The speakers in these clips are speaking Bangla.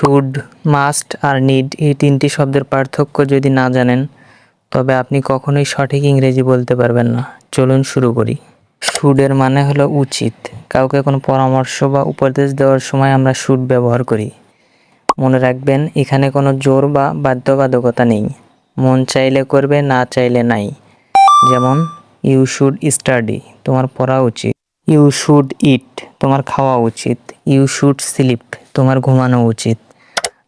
শুড, মাস্ট আর নিড এই তিনটি শব্দের পার্থক্য যদি না জানেন তবে আপনি কখনোই সঠিক ইংরেজি বলতে পারবেন না। চলুন শুরু করি। শুডের মানে হলো উচিত। কাউকে কোনো পরামর্শ বা উপদেশ দেওয়ার সময় আমরা শুড ব্যবহার করি। মনে রাখবেন, এখানে কোনো জোর বা বাধ্যবাধকতা নেই। মন চাইলে করবে, না চাইলে নাই। যেমন ইউ শুড স্টাডি, তোমার পড়া উচিত। ইউ শুড ইট, তোমার খাওয়া উচিত। ইউ শুড স্লিপ, তোমার ঘুমানো উচিত।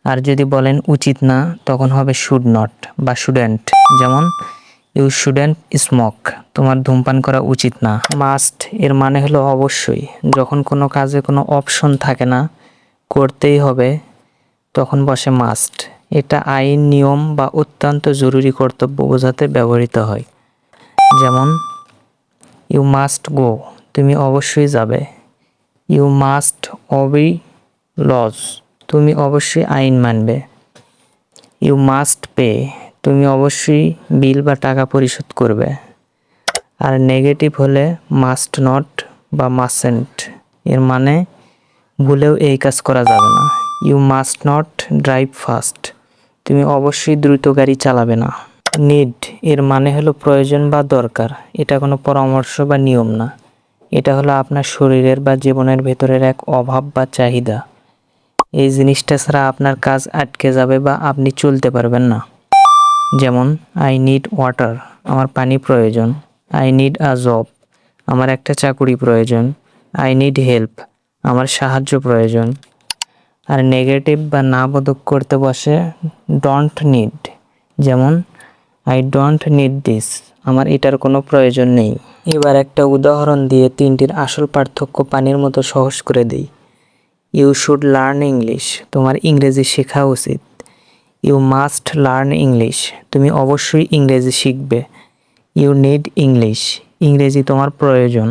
আর যদি বলেন উচিত না, তখন হবে শুড নট বা শুডেন্ট। যেমন ইউ শুডেন্ট স্মোক, তোমার ধূমপান করা উচিত না। মাস্ট এর মানে হলো অবশ্যই। যখন কোনো কাজে কোনো অপশন থাকে না, করতেই হবে, তখন বসে মাস্ট। এটা আইন, নিয়ম বা অত্যন্ত জরুরি কর্তব্য বোঝাতে ব্যবহৃত হয়। যেমন ইউ মাস্ট গো, তুমি অবশ্যই যাবে। ইউ মাস্ট ওবে লজ, তুমি অবশ্যই আইন মানবে। ইউ মাস্ট পে, তুমি অবশ্যই বিল বা টাকা পরিশোধ করবে। আর নেগেটিভ হলে মাস্ট নট বা মাস্টন্ট, এর মানে ভুলেও এই কাজ করা যাবে না। You must not drive fast, তুমি অবশ্যই দ্রুত গাড়ি চালাবে না। নিড এর মানে হলো প্রয়োজন বা দরকার। এটা কোনো পরামর্শ বা নিয়ম না। এটা হলো আপনার শরীরের বা জীবনের ভেতরের এক অভাব বা চাহিদা। এই জিনিসটা ছাড়া আপনার কাজ আটকে যাবে বা আপনি চলতে পারবেন না। যেমন আই নিড ওয়াটার, আমার পানি প্রয়োজন। আই নিড আ জব, আমার একটা চাকুরি প্রয়োজন। আই নিড হেল্প, আমার সাহায্য প্রয়োজন। আর নেগেটিভ বা না বোধক করতে বসে ডোন্ট নিড। যেমন আই ডোন্ট নিড দিস, আমার এটার কোনো প্রয়োজন নেই। এবার একটা উদাহরণ দিয়ে তিনটির আসল পার্থক্য পানির মতো সহজ করে দিই। ইউ শুড লার্ন ইংলিশ, তোমার ইংরেজি শেখা উচিত। ইউ মাস্ট লার্ন ইংলিশ, তুমি অবশ্যই ইংরেজি শিখবে। ইউ নিড ইংলিশ, ইংরেজি তোমার প্রয়োজন।